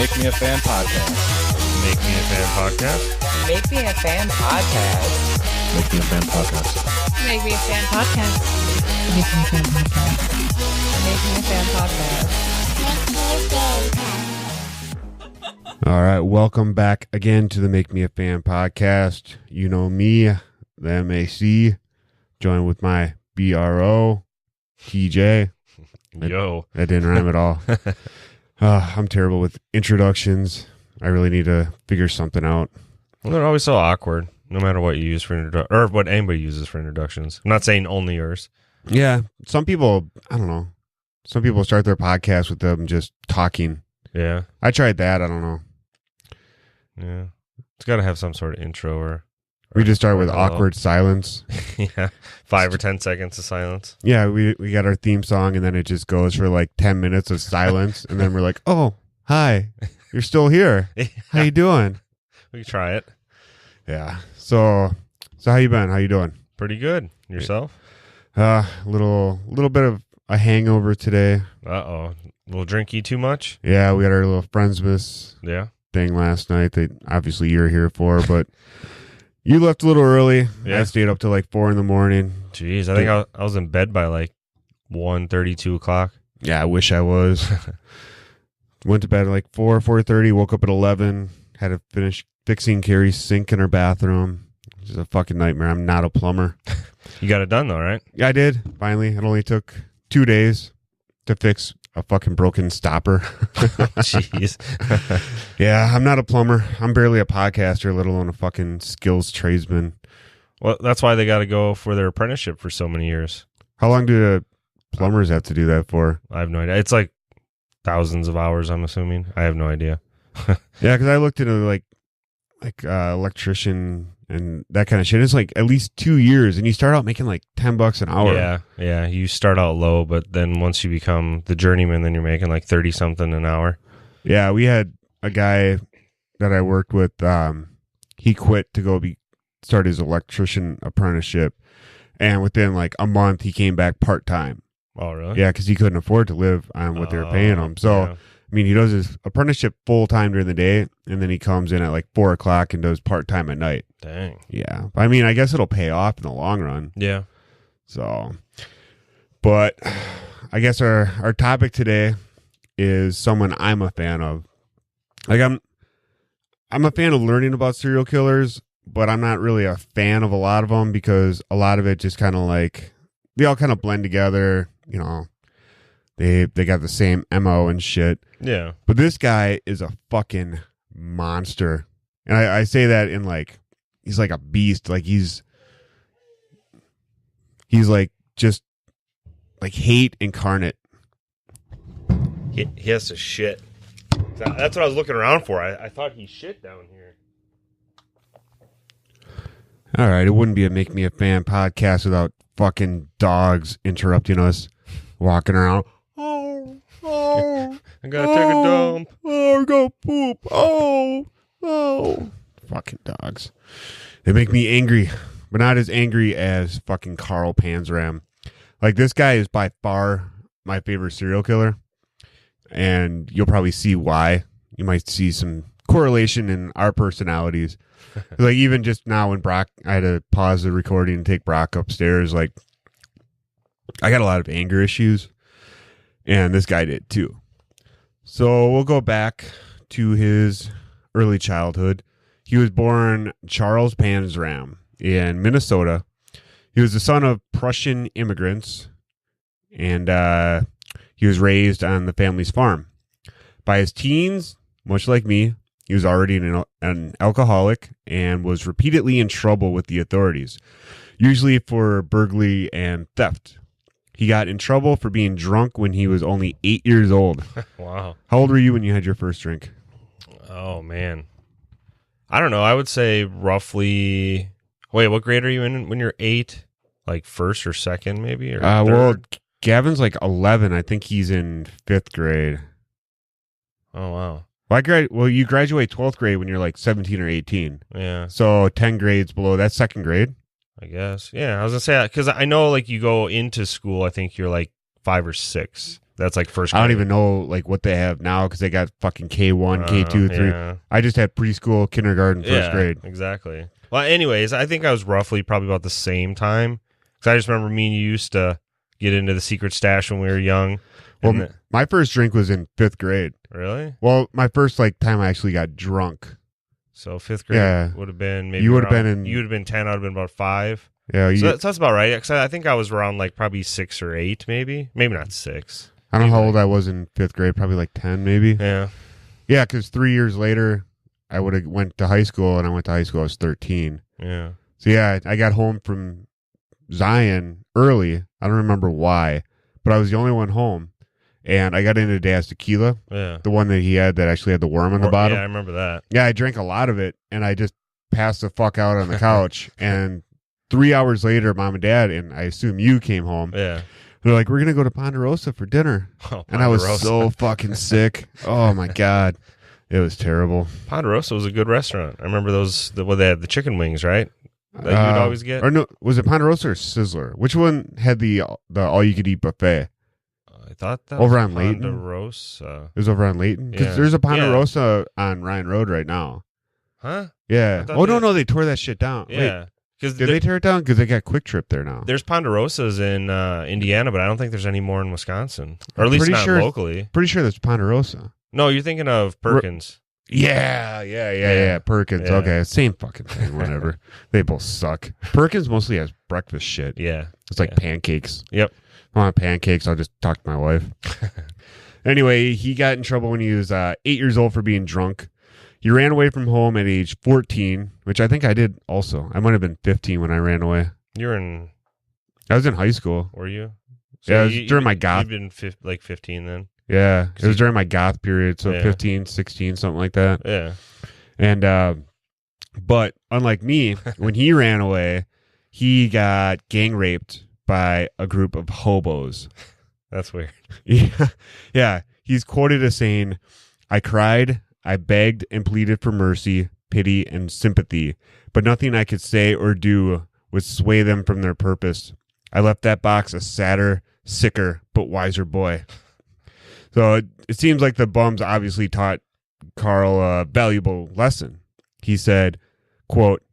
Make Me a Fan podcast. Make Me a Fan podcast. Make Me a Fan podcast. Make Me a Fan podcast. Make Me a Fan podcast. Make Me a Fan podcast. Make Me a Fan podcast. All right, welcome back again to the Make Me a Fan podcast. You know me, the MAC, joined with my BRO, TJ. Yo. That didn't rhyme at all. I'm terrible with introductions. I really need to figure something out. Well, they're always so awkward, no matter what you use for or what anybody uses for introductions. I'm not saying only yours. Yeah, some people, I don't know. Some people start their podcast with them just talking. Yeah. I tried that. I don't know. Yeah. It's got to have some sort of intro or We just start with hello. awkward silence. Yeah. 5 or 10 seconds of silence. Yeah, we got our theme song, and then it just goes for like 10 minutes of silence, and then we're like, oh, hi, you're still here. How you doing? We can try it. Yeah. So how you been? How you doing? Pretty good. Yourself? Little bit of a hangover today. Uh-oh. A little drinky too much? Yeah, we had our little Friendsmas Yeah. thing last night that obviously you're here for, but you left a little early. Yeah. I stayed up till like 4 a.m. Jeez, I think I was in bed by like 1:30, 2 o'clock. Yeah, I wish I was. Went to bed at like 4:30, woke up at 11, had to finish fixing Carrie's sink in her bathroom. It's a fucking nightmare. I'm not a plumber. You got it done though, right? Yeah, I did. Finally. It only took 2 days to fix a fucking broken stopper. Jeez. Yeah, I'm not a plumber. I'm barely a podcaster, let alone a fucking skills tradesman. Well, that's why they got to go for their apprenticeship for so many years. How long do the plumbers have to do that for? I have no idea. It's like thousands of hours, I'm assuming. I have no idea. Yeah, because I looked into like electrician and that kind of shit. It's like at least 2 years, and you start out making like $10 an hour. Yeah. You start out low, but then once you become the journeyman, then you're making like 30 something an hour. Yeah, we had a guy that I worked with. He quit to go start his electrician apprenticeship, and within like a month, he came back part time. Oh, really? Yeah, because he couldn't afford to live on what they were paying him. So, yeah. I mean, he does his apprenticeship full time during the day, and then he comes in at like 4 o'clock and does part time at night. Dang. Yeah, I mean, I guess it'll pay off in the long run. Yeah. So, but I guess our topic today is someone I'm a fan of. Like I'm a fan of learning about serial killers, but I'm not really a fan of a lot of them because a lot of it just kind of like they all kind of blend together. You know, they got the same MO and shit. Yeah. But this guy is a fucking monster, and I say that in like he's like a beast. Like he's like just like hate incarnate. He has to shit. That's what I was looking around for. I thought he shit down here. All right, it wouldn't be a Make Me a Fan podcast without fucking dogs interrupting us, walking around. I gotta take a dump. Oh, I gotta poop. Oh. Fucking dogs. They make me angry, but not as angry as fucking Carl Panzram. Like, this guy is by far my favorite serial killer, and you'll probably see why. You might see some correlation in our personalities. Like, even just now when Brock, I had to pause the recording and take Brock upstairs, like, I got a lot of anger issues, and this guy did too. So we'll go back to his early childhood. He was born Charles Panzram in Minnesota. He was the son of Prussian immigrants, and he was raised on the family's farm. By his teens, much like me, he was already an alcoholic and was repeatedly in trouble with the authorities, usually for burglary and theft. He got in trouble for being drunk when he was only 8 years old. Wow. How old were you when you had your first drink? Oh, man. I don't know. I would say roughly... Wait, what grade are you in when you're 8? Like first or second, maybe? Or Well, third? Gavin's like 11. I think he's in 5th grade. Oh, wow. Well, you graduate 12th grade when you're like 17 or 18. Yeah, So 10 grades below, that's 2nd grade. I guess. Yeah, I was going to say, because I know like you go into school, I think you're like 5 or 6. That's like first I grade. don't even know like what they have now because they got fucking K1, K2, 3. Yeah. I just had preschool, kindergarten, first grade. Exactly. Well, anyways, I think I was roughly probably about the same time. Because I just remember me and you used to get into the secret stash when we were young. Well, my first drink was in 5th grade. Really? Well, my first like time I actually got drunk. So 5th grade would have been maybe you would have been you would have been 10. I would have been about 5. Yeah, so that's about right. Because I think I was around like probably 6 or 8, maybe not 6. I don't know how old I was in 5th grade. Probably like 10, maybe. Yeah. Yeah, because 3 years later, I would have went to high school, and I went to high school. I was 13. Yeah. So yeah, I got home from Zion early. I don't remember why, but I was the only one home, and I got into Dad's tequila. Yeah. The one that he had that actually had the worm on the bottom. Yeah, I remember that. Yeah, I drank a lot of it, and I just passed the fuck out on the couch. And 3 hours later, Mom and Dad, and I assume you came home. Yeah. They're like, we're going to go to Ponderosa for dinner. Oh, and I was so fucking sick. Oh, my God. It was terrible. Ponderosa was a good restaurant. I remember they had the chicken wings, right? That you'd always get? Or no, was it Ponderosa or Sizzler? Which one had the all-you-could-eat buffet? I thought that over was on Layton. Ponderosa. It was over on Layton? Because there's a Ponderosa on Ryan Road right now. Huh? Yeah. Oh, no, they tore that shit down. Yeah. Did they tear it down? Because they got Quick Trip there now. There's Ponderosas in Indiana, but I don't think there's any more in Wisconsin. Or at least not locally. Pretty sure there's Ponderosa. No, you're thinking of Perkins. Yeah. Perkins. Yeah. Okay, same fucking thing. Whatever. They both suck. Perkins mostly has breakfast shit. Yeah. It's like pancakes. Yep. If I want pancakes, I'll just talk to my wife. Anyway, he got in trouble when he was 8 years old for being drunk. He ran away from home at age 14, which I think I did also. I might have been 15 when I ran away. I was in high school. Were you? So yeah, it was during my goth. You've been like 15 then? Yeah, it was during my goth period, so 15, 16, something like that. Yeah. And, but unlike me, when he ran away, he got gang raped by a group of hobos. That's weird. Yeah. He's quoted as saying, "I cried, I begged and pleaded for mercy, pity, and sympathy, but nothing I could say or do would sway them from their purpose. I left that box a sadder, sicker, but wiser boy." So it seems like the bums obviously taught Carl a valuable lesson. He said, quote,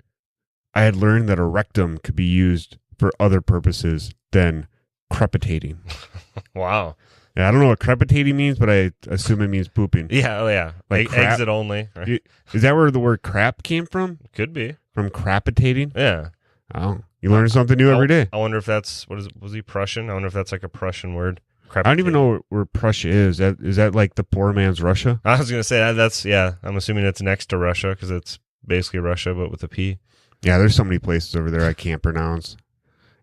"I had learned that a rectum could be used for other purposes than crepitating." Wow. Yeah, I don't know what crepitating means, but I assume it means pooping. Yeah, oh yeah. Like exit only. Right? Is that where the word crap came from? Could be. From crepitating? Yeah. Oh, you learn something new every day. I wonder if that's, was he Prussian? I wonder if that's like a Prussian word. I don't even know where Prussia is. Is that like the poor man's Russia? I was going to say, that's, I'm assuming it's next to Russia because it's basically Russia, but with a P. Yeah, there's so many places over there I can't pronounce.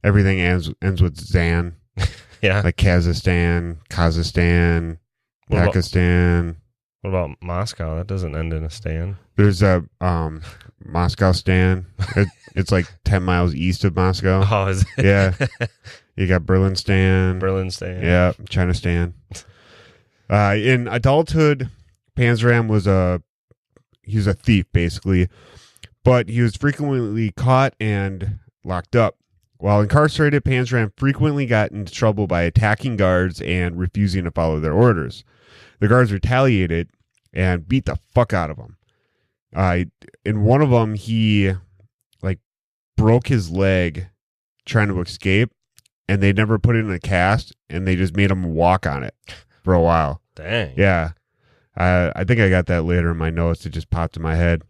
Everything ends with Zan. Yeah. Like Kazakhstan, Pakistan. What about Moscow? That doesn't end in a stan. There's a Moscow stan. It's like 10 miles east of Moscow. Oh, is it? Yeah. You got Berlin stan. Yeah, China stan. In adulthood, Panzram was a thief, basically. But he was frequently caught and locked up. While incarcerated, Panzram frequently got into trouble by attacking guards and refusing to follow their orders. The guards retaliated and beat the fuck out of him. In one of them, he broke his leg trying to escape, and they never put it in a cast, and they just made him walk on it for a while. Dang. Yeah. I think I got that later in my notes. It just popped in my head.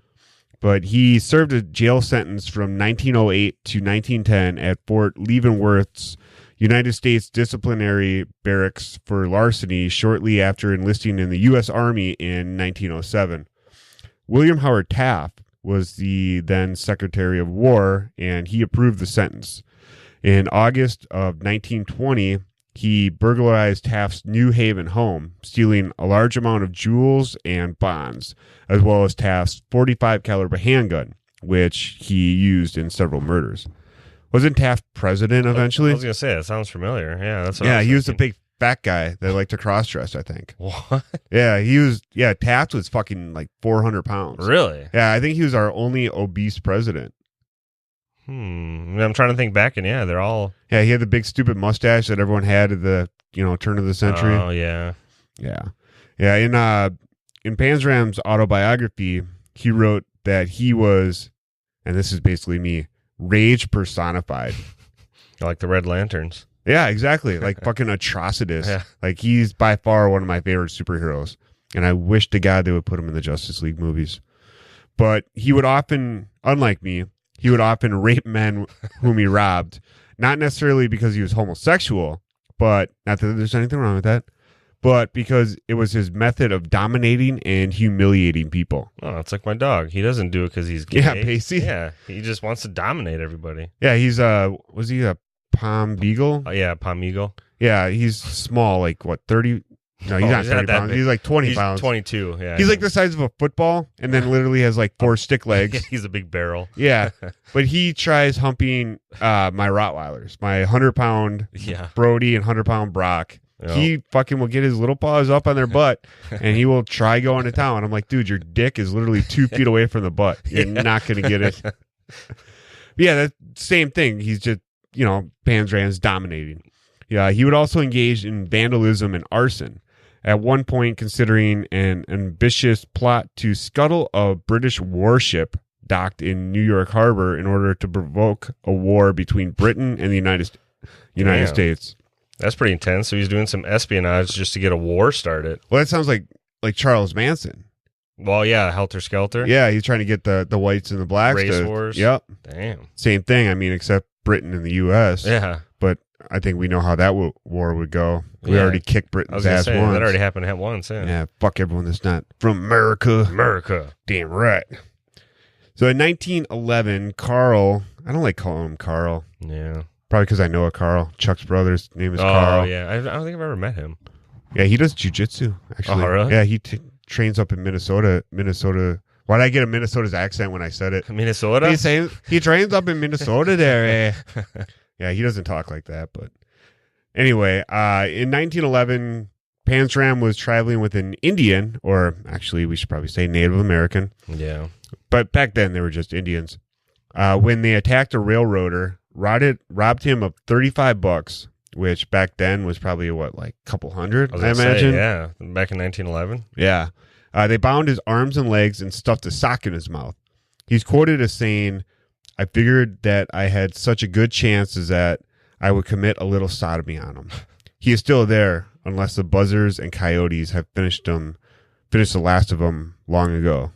But he served a jail sentence from 1908 to 1910 at Fort Leavenworth's United States Disciplinary Barracks for larceny shortly after enlisting in the U.S. Army in 1907. William Howard Taft was the then Secretary of War, and he approved the sentence. In August of 1920, he burglarized Taft's New Haven home, stealing a large amount of jewels and bonds, as well as Taft's .45 caliber handgun, which he used in several murders. Wasn't Taft president eventually? I was going to say, it sounds familiar. Yeah, that's what Yeah, he was a big fat guy that liked to cross-dress, I think. What? Yeah, Taft was fucking like 400 pounds. Really? Yeah, I think he was our only obese president. I'm trying to think back, and they're all... Yeah, he had the big stupid mustache that everyone had at the turn of the century. Oh yeah. Yeah. In Panzram's autobiography, he wrote that he was, and this is basically me, rage personified. Like the Red Lanterns. Yeah, exactly. Like fucking atrocities. Yeah. Like he's by far one of my favorite superheroes. And I wish to God they would put him in the Justice League movies. But he would often, unlike me, he would often rape men whom he robbed. Not necessarily because he was homosexual, but not that there's anything wrong with that, but because it was his method of dominating and humiliating people. Oh, it's like my dog. He doesn't do it because he's gay. Yeah, Pacey. Yeah, he just wants to dominate everybody. Yeah, he's was he a Palm Beagle? Oh yeah, Palm Eagle. Yeah, he's small, like what, 30? No, he's not 30 that pounds. big. He's like 20 He's pounds. 22. Yeah, He's like the size of a football, and then literally has like 4 stick legs. He's a big barrel. Yeah, but he tries humping my Rottweilers, my 100-pound Yeah. Brody and 100-pound Brock. Yep. He fucking will get his little paws up on their butt, and he will try going to town. I'm like, dude, your dick is literally 2 feet away from the butt. You're not going to get it. But yeah, that same thing. He's just, Panzram's dominating. Yeah, he would also engage in vandalism and arson. At one point, considering an ambitious plot to scuttle a British warship docked in New York Harbor in order to provoke a war between Britain and the United Damn. States. That's pretty intense. So he's doing some espionage just to get a war started. Well, that sounds like Charles Manson. Well, yeah, Helter Skelter. Yeah, he's trying to get the whites and the blacks. Race wars. Yep. Damn. Same thing. I mean, except Britain and the U.S. Yeah. But I think we know how that war would go. We Yeah. already kicked I Britain's was going to ass say, once. that already happened at once. Yeah. Yeah, fuck everyone that's not from America. America. Damn right. So in 1911, Carl, I don't like calling him Carl. Yeah. Probably because I know a Carl. Chuck's brother's name is Oh, Carl. yeah. I don't think I've ever met him. Yeah, he does jujitsu, actually. Oh, really? Yeah, he trains up in Minnesota. Why did I get a Minnesota's accent when I said it? Minnesota? He trains up in Minnesota there. Yeah, he doesn't talk like that. But anyway, in 1911, Panzram was traveling with an Indian, or actually we should probably say Native American. Yeah. But back then they were just Indians. When they attacked a railroader, robbed him of $35, which back then was probably like a couple hundred, I imagine. Yeah. Back in 1911. Yeah. They bound his arms and legs and stuffed a sock in his mouth. He's quoted as saying, "I figured that I had such a good chance as that I would commit a little sodomy on him. He is still there, unless the buzzards and coyotes have finished the last of them long ago."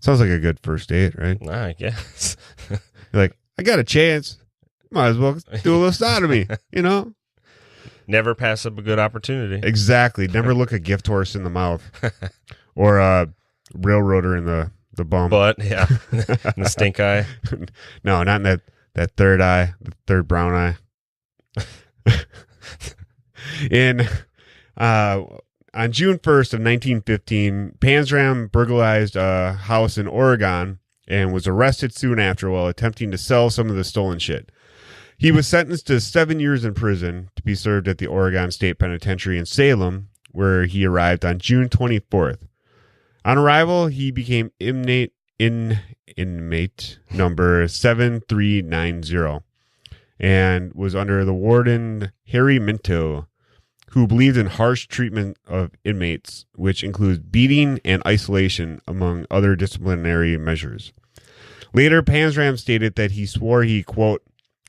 Sounds like a good first date, right? I guess. You're like, I got a chance. Might as well do a little sodomy, Never pass up a good opportunity. Exactly. Never look a gift horse in the mouth or a railroader in the bum. But, yeah. In the stink eye. No, not in that third eye, the third brown eye. On June 1st of 1915, Panzram burglarized a house in Oregon and was arrested soon after while attempting to sell some of the stolen shit. He was sentenced to 7 years in prison to be served at the Oregon State Penitentiary in Salem, where he arrived on June 24th. On arrival, he became inmate number 7390 and was under the warden Harry Minto, who believed in harsh treatment of inmates, which includes beating and isolation, among other disciplinary measures. Later, Panzram stated that he swore he, quote,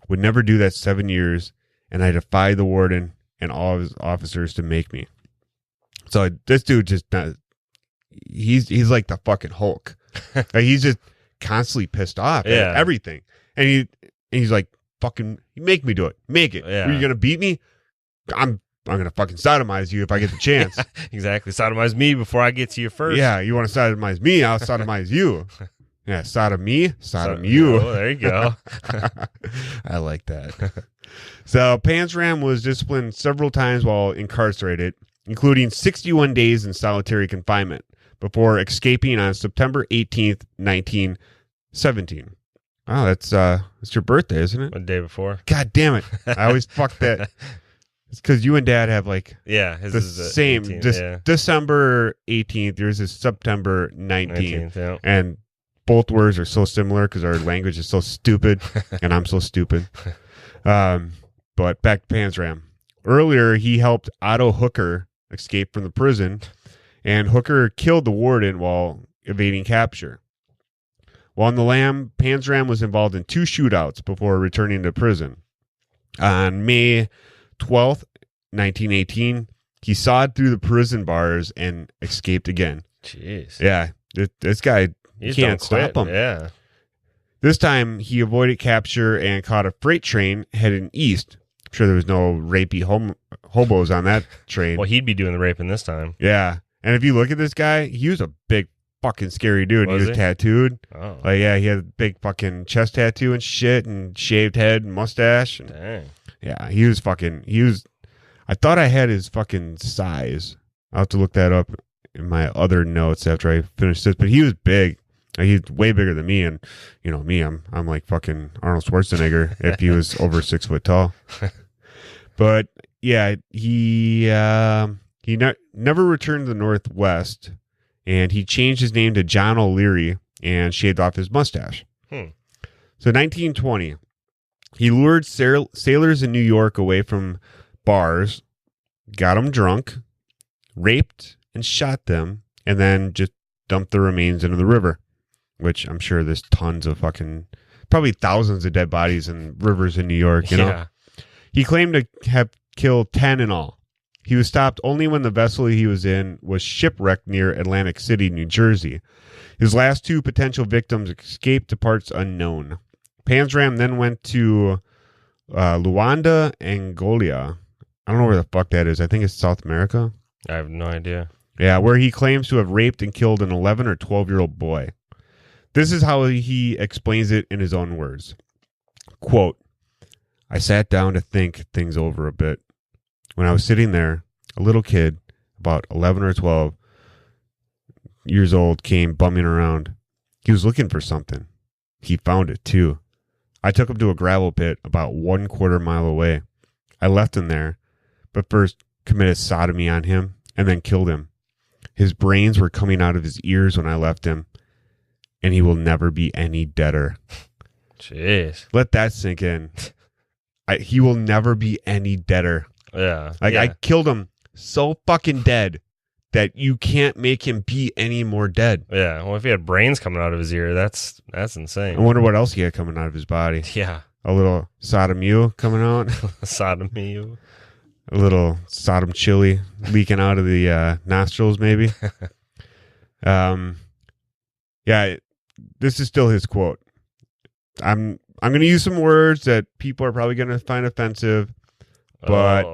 would never do that 7 years, and I defy the warden and all of his officers to make me. So this dude just, he's like the fucking Hulk. Like, he's just constantly pissed off at everything. And he's like, fucking, make me do it. Make it. Yeah. Are you going to beat me? I'm going to fucking sodomize you if I get the chance. Exactly. Sodomize me before I get to you first. Yeah, you want to sodomize me, I'll sodomize you. Yeah, sodom me, sodom you. Oh, there you go. I like that. So Panzram was disciplined several times while incarcerated, including 61 days in solitary confinement, before escaping on September 18th, 1917. Oh, that's your birthday, isn't it? The day before. God damn it. I always fuck that. It's because you and Dad have like his the is same 18th, December 18th. Yours is September 19th. Yeah. And both words are so similar because our language is so stupid and I'm so stupid. But back to Panzram. Earlier, he helped Otto Hooker escape from the prison, and Hooker killed the warden while evading capture. While on the lam, Panzram was involved in 2 shootouts before returning to prison. On May 12th, 1918, he sawed through the prison bars and escaped again. Jeez. Yeah, this guy He's can't don't quit. stop him. Yeah. This time, he avoided capture and caught a freight train heading east. I'm sure there was no rapey hobos on that train. Well, he'd be doing the raping this time. Yeah. And if you look at this guy, he was a big fucking scary dude. Was he was he? tattooed. Oh. Like, yeah, he had a big fucking chest tattoo and shit and shaved head and mustache. And, Dang. yeah, I thought I had his fucking size. I'll have to look that up in my other notes after I finish this. But he was big. Like, he's way bigger than me. And, you know, me, I'm like fucking Arnold Schwarzenegger if he was over 6 foot tall. But, yeah, he never returned to the Northwest. And he changed his name to John O'Leary and shaved off his mustache. So 1920, he lured sailors in New York away from bars, got them drunk, raped and shot them, and then just dumped the remains into the river, which I'm sure there's tons of probably thousands of dead bodies in rivers in New York, you know? He claimed to have killed 10 in all. He was stopped only when the vessel he was in was shipwrecked near Atlantic City, New Jersey. His last 2 potential victims escaped to parts unknown. Panzram then went to Luanda, Angola. I don't know where the fuck that is. I think it's South America. I have no idea. Yeah, where he claims to have raped and killed an 11 or 12-year-old boy. This is how he explains it in his own words. Quote, I sat down to think things over a bit. When I was sitting there, a little kid, about 11 or 12 years old, came bumming around. He was looking for something. He found it, too. I took him to a gravel pit about 1/4 mile away. I left him there, but first committed sodomy on him and then killed him. His brains were coming out of his ears when I left him, and he will never be any deader. Jeez. Let that sink in. He will never be any deader. Yeah. Like, yeah. I killed him so fucking dead that you can't make him be any more dead. Yeah. Well, if he had brains coming out of his ear, that's insane. I wonder what else he had coming out of his body. Yeah. A little Sodom coming out. Sodomy. A little Sodom chili leaking out of the nostrils, maybe. Yeah, this is still his quote. I'm going to use some words that people are probably going to find offensive, but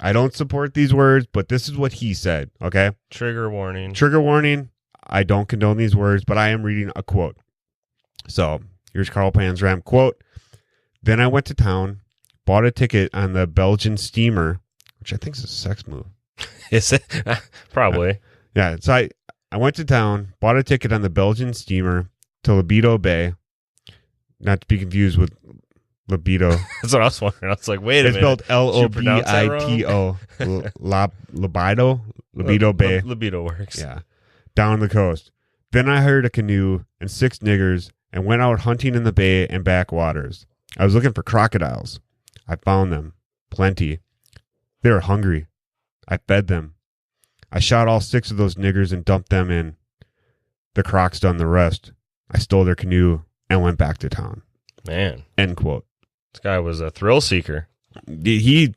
I don't support these words, but this is what he said, okay? Trigger warning. Trigger warning. I don't condone these words, but I am reading a quote. So, here's Carl Panzram, quote, Then I went to town, bought a ticket on the Belgian steamer, which I think is a sex move. Is it? Probably. Yeah, so I went to town, bought a ticket on the Belgian steamer to Libido Bay, not to be confused with libido. That's what I was wondering. I was like, wait a It's minute. spelled Did you pronounce that Lobito. Libido Bay. Libido works. Yeah. Down the coast. Then I hired a canoe and 6 niggers and went out hunting in the bay and backwaters. I was looking for crocodiles. I found them. Plenty. They were hungry. I fed them. I shot all 6 of those niggers and dumped them in. The crocs done the rest. I stole their canoe and went back to town. Man. End quote. This guy was a thrill seeker. That's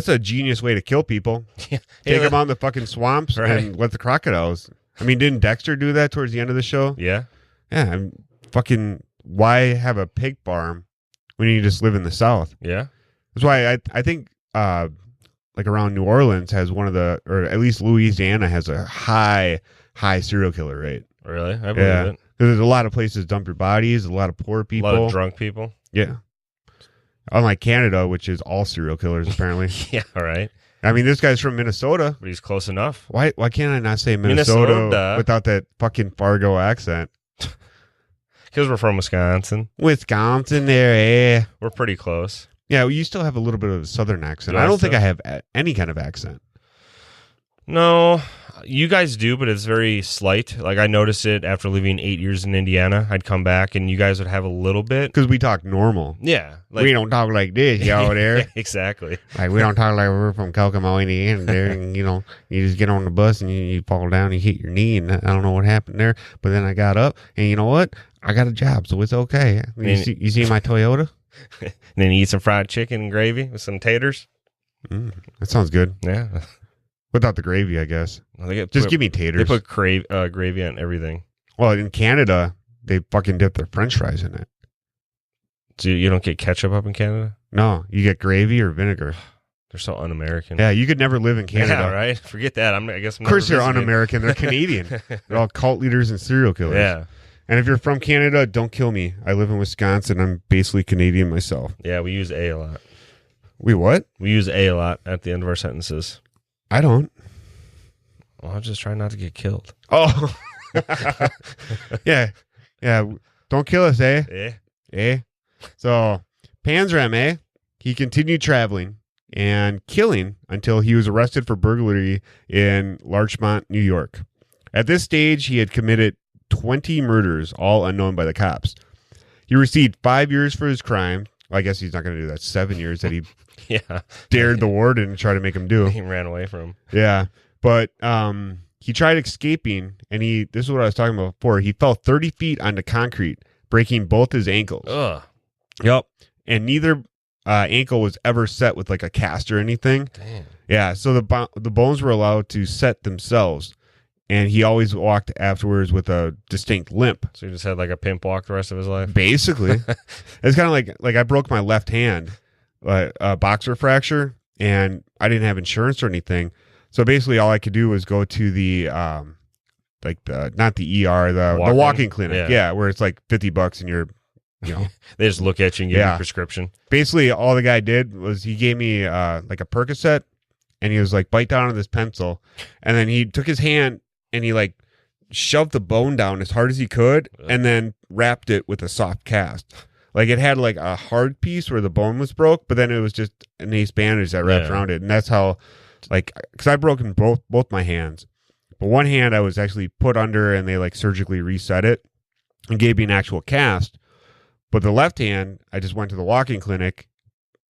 a genius way to kill people. Yeah. Take them out in the fucking swamps and let the crocodiles. I mean, didn't Dexter do that towards the end of the show? Yeah. Yeah. Why have a pig farm when you just live in the South? Yeah. That's why I think like around New Orleans has one of the, or at least Louisiana has a high serial killer rate. Really? I believe it. There's a lot of places dump your bodies, a lot of poor people. A lot of drunk people. Yeah. Unlike Canada, which is all serial killers, apparently. Yeah, right. I mean, this guy's from Minnesota. But he's close enough. Why can't I not say Minnesota without that fucking Fargo accent? Because we're from Wisconsin. Wisconsin there, eh? We're pretty close. Yeah, well, you still have a little bit of a southern accent. Do I I don't think still? I have any kind of accent. No, you guys do, but it's very slight. Like I noticed it after living 8 years in Indiana. I'd come back and you guys would have a little bit. Because we talk normal. Yeah. We don't talk like this, y'all there. Exactly. Like, we don't talk like we're from Kokomo, Indiana there. And, you just get on the bus and you fall down and you hit your knee. And I don't know what happened there. But then I got up and you know what? I got a job, so it's okay. You see my Toyota? And then you eat some fried chicken and gravy with some taters. That sounds good. Yeah. Without the gravy, I guess. Just give me taters. They put gravy on everything. Well, in Canada, they fucking dip their French fries in it. So you don't get ketchup up in Canada? No, you get gravy or vinegar. They're so un-American. Yeah, you could never live in Canada. Yeah, right? Forget that. I guess I'm of course they're un-American. They're Canadian. They're all cult leaders and serial killers. Yeah. And if you're from Canada, don't kill me. I live in Wisconsin. I'm basically Canadian myself. Yeah, we use A lot. We what? We use A lot at the end of our sentences. I don't. Well, I'm just trying not to get killed. Oh. Yeah. Don't kill us, eh? Yeah. Eh? So, Panzram, eh? He continued traveling and killing until he was arrested for burglary in Larchmont, New York. At this stage, he had committed 20 murders, all unknown by the cops. He received 5 years for his crime. Well, I guess he's not going to do that. 7 years that he dared the warden to try to make him do. He ran away from him. Yeah. But he tried escaping, and this is what I was talking about before. He fell 30 feet onto concrete, breaking both his ankles. Ugh. Yep. And neither ankle was ever set with like a cast or anything. Damn. Yeah. So the bones were allowed to set themselves, and he always walked afterwards with a distinct limp. So he just had like a pimp walk the rest of his life? Basically. It's kind of like I broke my left hand, a boxer fracture, and I didn't have insurance or anything. So basically all I could do was go to the, not the ER, the walking clinic. Yeah. Where it's like $50 and you're, they just look at you and give you a prescription. Basically all the guy did was he gave me like a Percocet, and he was like, bite down on this pencil. And then he took his hand and he like shoved the bone down as hard as he could and then wrapped it with a soft cast. Like it had like a hard piece where the bone was broke, but then it was just an ace bandage that wrapped around it. And that's how, like, because I've broken both my hands. But one hand I was actually put under and they like surgically reset it and gave me an actual cast. But the left hand, I just went to the walking clinic,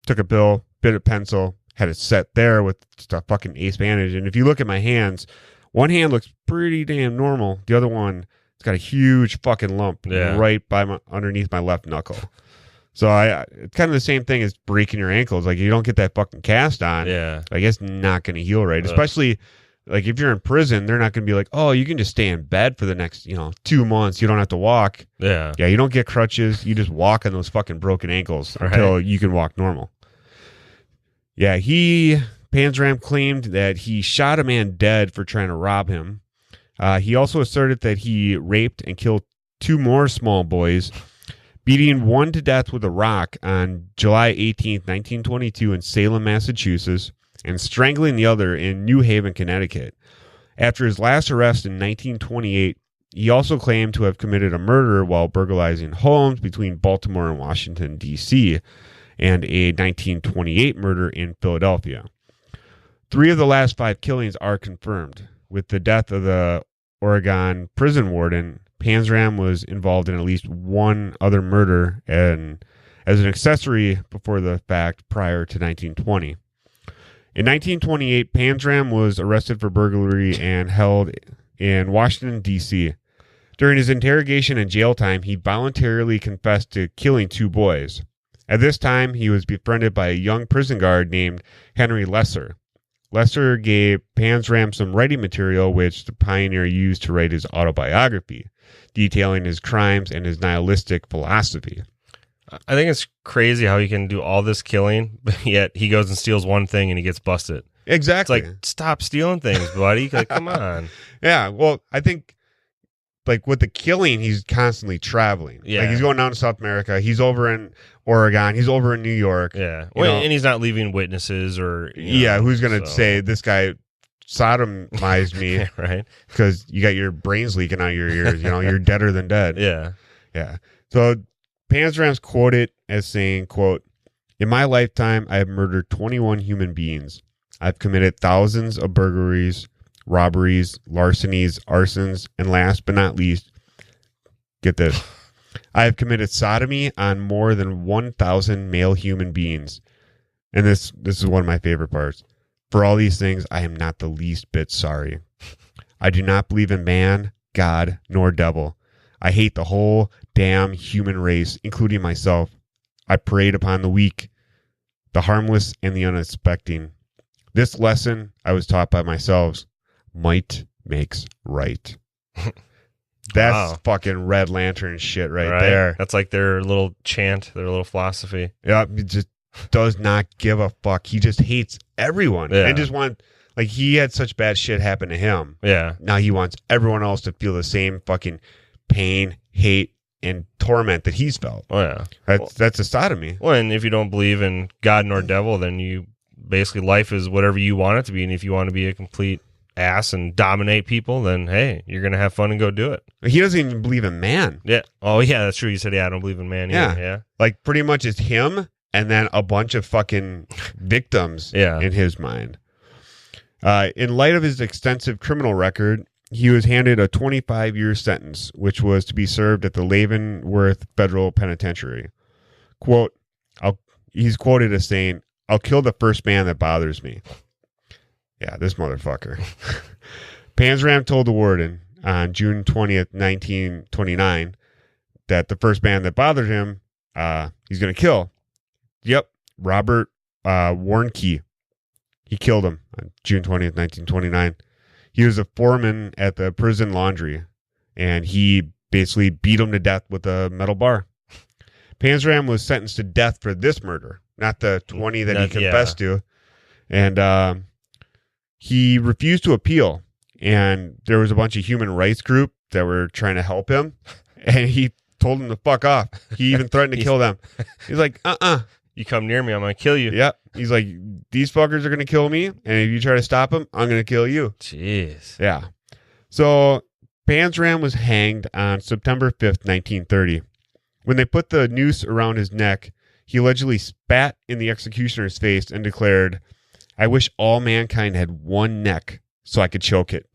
took a pill, bit of pencil, had it set there with just a fucking ace bandage. And if you look at my hands, one hand looks pretty damn normal. The other one, it's got a huge fucking lump right by underneath my left knuckle. So it's kind of the same thing as breaking your ankles. Like you don't get that fucking cast on. Yeah. I guess not going to heal right. Especially like if you're in prison, they're not going to be like, oh, you can just stay in bed for the next, 2 months. You don't have to walk. Yeah. Yeah. You don't get crutches. You just walk on those fucking broken ankles until you can walk normal. Yeah. Panzram claimed that he shot a man dead for trying to rob him. He also asserted that he raped and killed 2 more small boys, beating one to death with a rock on July 18th, 1922 in Salem, Massachusetts, and strangling the other in New Haven, Connecticut. After his last arrest in 1928, he also claimed to have committed a murder while burglarizing homes between Baltimore and Washington, D.C., and a 1928 murder in Philadelphia. 3 of the last 5 killings are confirmed. With the death of the Oregon prison warden, Panzram was involved in at least one other murder and as an accessory before the fact prior to 1920. In 1928, Panzram was arrested for burglary and held in Washington, D.C. During his interrogation and jail time, he voluntarily confessed to killing 2 boys. At this time, he was befriended by a young prison guard named Henry Lesser. Lesser gave Panzram some writing material, which the pioneer used to write his autobiography, detailing his crimes and his nihilistic philosophy. I think it's crazy how he can do all this killing, but yet he goes and steals one thing and he gets busted. Exactly. It's like, stop stealing things, buddy. Like, come on. Yeah, well, I think like with the killing, he's constantly traveling. Yeah. Like he's going down to South America. He's over in Oregon. He's over in New York. Yeah. And he's not leaving witnesses or... who's going to say this guy sodomized me? Right. Because you got your brains leaking out of your ears. You're deader than dead. Yeah. Yeah. So Panzram's quoted as saying, quote, "In my lifetime, I have murdered 21 human beings. I've committed thousands of burglaries, robberies, larcenies, arsons, and last but not least, get this, I have committed sodomy on more than 1,000 male human beings. And this is one of my favorite parts. For all these things, I am not the least bit sorry. I do not believe in man, God, nor devil. I hate the whole damn human race, including myself. I preyed upon the weak, the harmless, and the unsuspecting. This lesson I was taught by myself. Might makes right. That's fucking Red Lantern shit right there. That's like their little chant, their little philosophy. Yeah, he just does not give a fuck. He just hates everyone. Yeah. And just like, he had such bad shit happen to him. Yeah. Now he wants everyone else to feel the same fucking pain, hate, and torment that he's felt. Oh, yeah. That's a sodomy. Well, and if you don't believe in God nor devil, then you basically, life is whatever you want it to be. And if you want to be a complete ass and dominate people, then hey, you're gonna have fun and go do it. He doesn't even believe in man. Yeah. Oh yeah, that's true. You said, yeah, I don't believe in man either. Yeah. Like, pretty much it's him and then a bunch of fucking victims in his mind. In light of his extensive criminal record, he was handed a 25-year sentence, which was to be served at the Leavenworth Federal Penitentiary. Quote, he's quoted as saying, "I'll kill the first man that bothers me." Yeah, this motherfucker. Panzram told the warden on June 20th, 1929, that the first man that bothered him, he's going to kill. Yep, Robert Warnke. He killed him on June 20th, 1929. He was a foreman at the prison laundry, and he basically beat him to death with a metal bar. Panzram was sentenced to death for this murder, not the 20 that he confessed to. And he refused to appeal, and there was a bunch of human rights group that were trying to help him, and he told them to fuck off. He even threatened to kill them. He's like, you come near me, I'm going to kill you. Yep. He's like, these fuckers are going to kill me, and if you try to stop them, I'm going to kill you. Jeez. Yeah. So Panzram was hanged on September 5th, 1930. When they put the noose around his neck, he allegedly spat in the executioner's face and declared, "I wish all mankind had one neck so I could choke it."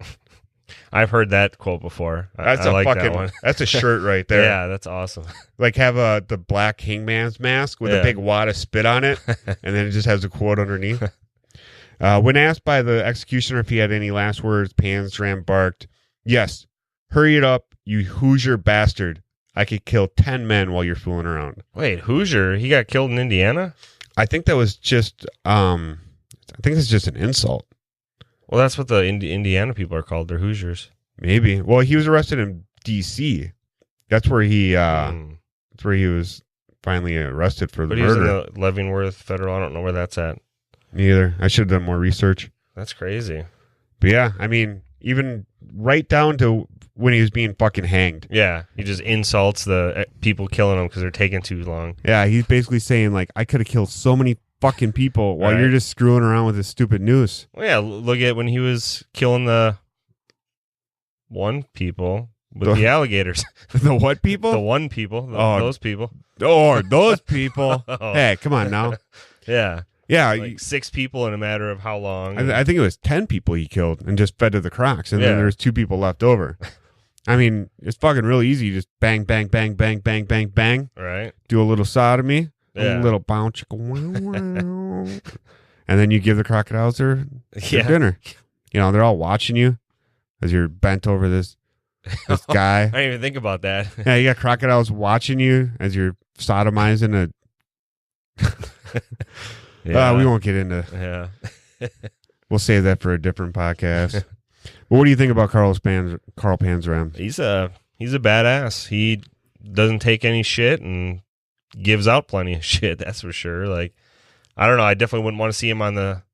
I've heard that quote before. That's I like that one. That's a shirt right there. Yeah, that's awesome. Like, have the black hangman's mask with a big wad of spit on it, and then it just has a quote underneath. When asked by the executioner if he had any last words, Panzram barked, "Yes, hurry it up, you Hoosier bastard. I could kill 10 men while you're fooling around." Wait, Hoosier? He got killed in Indiana? I think that was just, I think it's just an insult. Well, that's what the Indiana people are called. They're Hoosiers. Maybe. Well, he was arrested in D.C. That's where he was finally arrested for the murder. But he was in the Leavenworth Federal. I don't know where that's at. Neither. I should have done more research. That's crazy. But yeah, I mean, even right down to when he was being fucking hanged. Yeah, he just insults the people killing him because they're taking too long. Yeah, he's basically saying, like, I could have killed so many fucking people while you're just screwing around with this stupid noose. Well, yeah, look at when he was killing the one people with the alligators. The what people? The one people. Those people. Oh, those people. Hey, come on now. Yeah. Yeah. Like 6 people in a matter of how long? I think it was 10 people he killed and just fed to the Crocs. And then there's 2 people left over. I mean, it's fucking really easy. You just bang, bang, bang, bang, bang, bang, bang. Right. Do a little sodomy. A little bounce. And then you give the crocodiles their dinner. You know, they're all watching you as you're bent over this guy. I didn't even think about that. Yeah, you got crocodiles watching you as you're sodomizing we won't get into. Yeah. We'll save that for a different podcast. But what do you think about Carl Panzram? He's a badass. He doesn't take any shit and gives out plenty of shit. That's for sure. Like, I don't know. I definitely wouldn't want to see him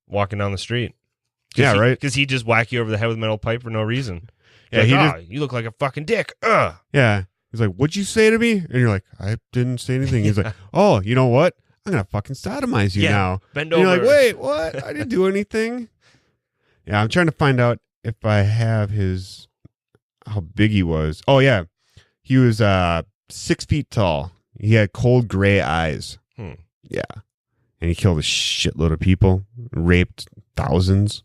walking down the street. Right. Because he'd just whack you over the head with a metal pipe for no reason. Yeah, you look like a fucking dick. Ugh. Yeah. He's like, "What'd you say to me?" And you're like, "I didn't say anything." He's like, "Oh, you know what? I'm gonna fucking sodomize you now." Bend and over. You're like, "Wait, what? I didn't do anything." Yeah, I'm trying to find out if I have how big he was. Oh yeah, he was 6 feet tall. He had cold gray eyes. Yeah, and he killed a shitload of people, raped thousands.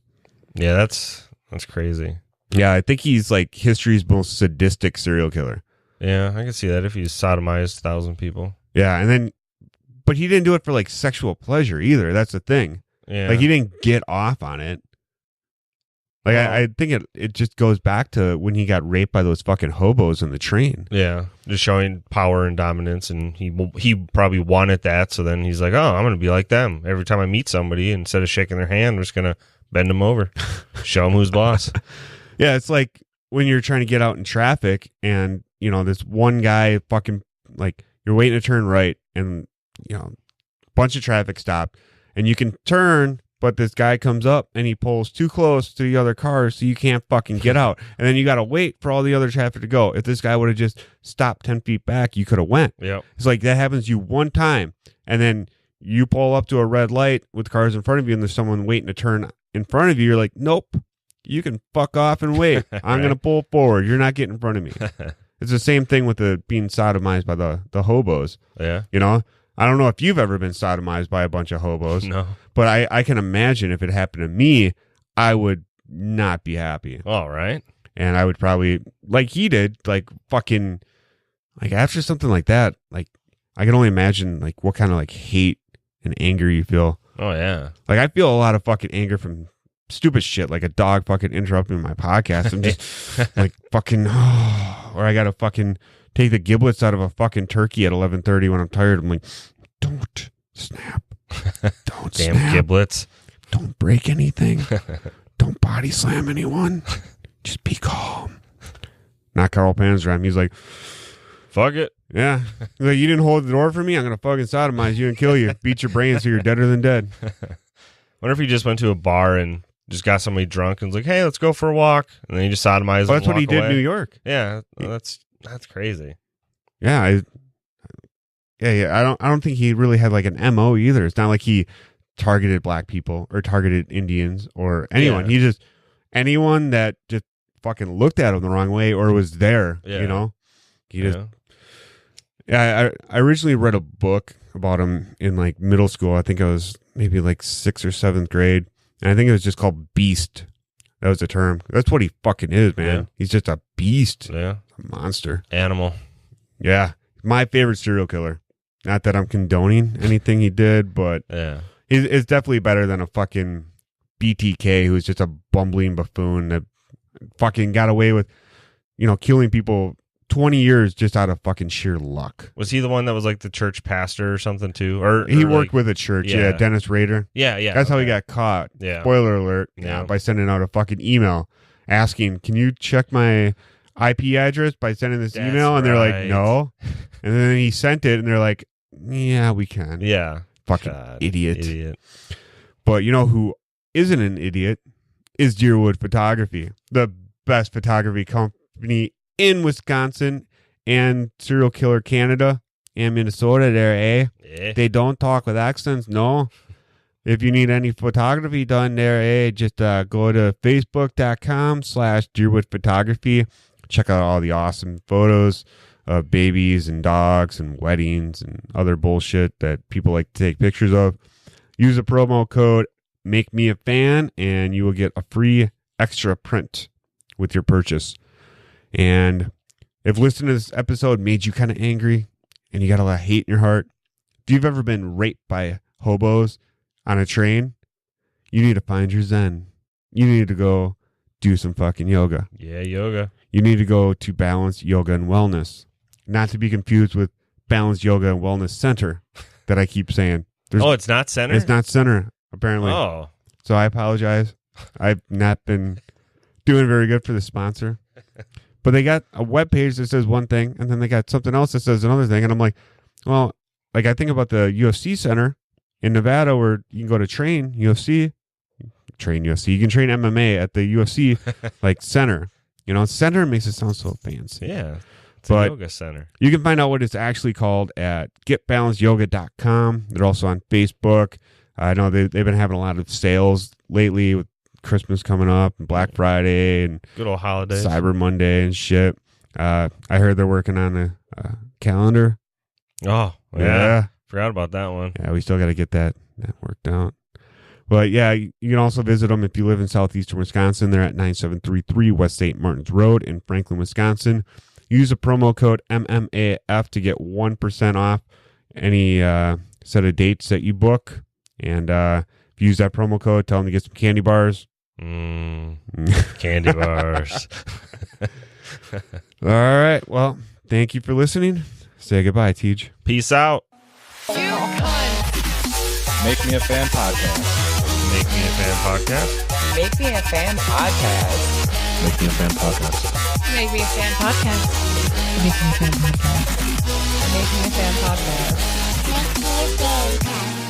Yeah, that's That's crazy. Yeah, I think he's like history's most sadistic serial killer. Yeah, I can see that if he's sodomized 1,000 people. Yeah, and then, but he didn't do it for like sexual pleasure either. That's the thing. Yeah. Like he didn't get off on it. Like I think it just goes back to when he got raped by those fucking hobos in the train. Yeah, just showing power and dominance, and he probably wanted that. So then he's like, "Oh, I'm going to be like them. Every time I meet somebody, instead of shaking their hand, I'm just going to bend them over, show them who's boss." Yeah, it's like when you're trying to get out in traffic, and you know this one guy fucking like you're waiting to turn right, and you know a bunch of traffic stopped, and you can turn. But this guy comes up and he pulls too close to the other cars, so you can't fucking get out. And then you got to wait for all the other traffic to go. If this guy would have just stopped 10 feet back, you could have went. Yep. It's like that happens to you one time, and then you pull up to a red light with cars in front of you, and there's someone waiting to turn in front of you. You're like, nope, you can fuck off and wait. I'm going to pull forward. You're not getting in front of me. It's the same thing with the being sodomized by the hobos. Yeah. You know? I don't know if you've ever been sodomized by a bunch of hobos. No. But I can imagine if it happened to me, I would not be happy. All right. And I would probably, like he did, like fucking, like after something like that, like I can only imagine like what kind of like hate and anger you feel. Oh, yeah. Like I feel a lot of fucking anger from stupid shit, like a dog fucking interrupting my podcast. I'm just like fucking, or I got to fucking take the giblets out of a fucking turkey at 11:30 when I'm tired. I'm like, don't snap. Don't Damn snap. giblets. Don't break anything. Don't body slam anyone. Just be calm. Not Carl Panzram. He's like, fuck it. yeah. He's like, you didn't hold the door for me? I'm going to fucking sodomize you and kill you. Beat your brains so you're deader than dead. Wonder if he just went to a bar and just got somebody drunk and was like, hey, let's go for a walk. And then he just sodomized them. That's what he did in New York. Yeah. That's crazy. Yeah. I don't think he really had like an MO either. It's not like he targeted black people or targeted Indians or anyone. Yeah. He just, anyone that just fucking looked at him the wrong way or was there, Yeah. you know? He just, yeah, I originally read a book about him in like middle school. I think I was maybe like 6th or 7th grade. And I think it was just called Beast. That was the term. That's what he fucking is, man. Yeah. He's just a beast. Yeah. A monster. Animal. Yeah. My favorite serial killer. Not that I'm condoning anything he did, but Yeah. it's definitely better than a fucking BTK who's just a bumbling buffoon that fucking got away with, you know, killing people 20 years just out of fucking sheer luck. Was he the one that was like the church pastor or something too? Or He or worked like, with a church, yeah. Dennis Rader. Yeah, yeah. That's how he okay. got caught. Yeah. Spoiler alert. Yeah. By sending out a fucking email asking, can you check my IP address by sending this That's email? And they're like, right. no. And then he sent it and they're like, yeah, we can. Yeah. Fucking God, idiot. But you know who isn't an idiot is Deerwood Photography, the best photography company in Wisconsin and serial killer Canada and Minnesota there, eh? Yeah. They don't talk with accents, no. If you need any photography done there, eh, just go to facebook.com/Deerwood Photography. Check out all the awesome photos of babies and dogs and weddings and other bullshit that people like to take pictures of. Use the promo code MakeMeAFan and you will get a free extra print with your purchase. And if listening to this episode made you kind of angry and you got a lot of hate in your heart, if you've ever been raped by hobos on a train, you need to find your zen. You need to go do some fucking yoga. Yeah, yoga. You need to go to Balanced Yoga and Wellness. Not to be confused with Balanced Yoga and Wellness Center that I keep saying. It's not center? It's not center, apparently. Oh. So I apologize. I've not been doing very good for the sponsor. But they got a webpage that says one thing, and then they got something else that says another thing. And I'm like, well, like I think about the UFC center in Nevada where you can go to train UFC. You can train MMA at the UFC like center. You know, center makes it sound so fancy. Yeah. It's But a yoga center. you can find out what it's actually called at getbalancedyoga.com. They're also on Facebook. I know they've been having a lot of sales lately with Christmas coming up and Black Friday and Good old holidays. Cyber Monday and shit. I heard they're working on a calendar. Oh, yeah. Forgot about that one. Yeah, we still got to get that worked out. But yeah, you can also visit them if you live in southeastern Wisconsin. They're at 9733 West St. Martin's Road in Franklin, Wisconsin. Use the promo code MMAF to get 1% off any set of dates that you book. And if you use that promo code, tell them to get some candy bars. Candy bars. All right. Well, thank you for listening. Say goodbye, Tej. Peace out. You cunt. Make me a fan podcast. Make me a fan podcast. Make me a fan podcast. Make me a fan podcast. Make me a fan podcast. Make me a fan podcast. Make me a fan podcast. Make me a fan podcast.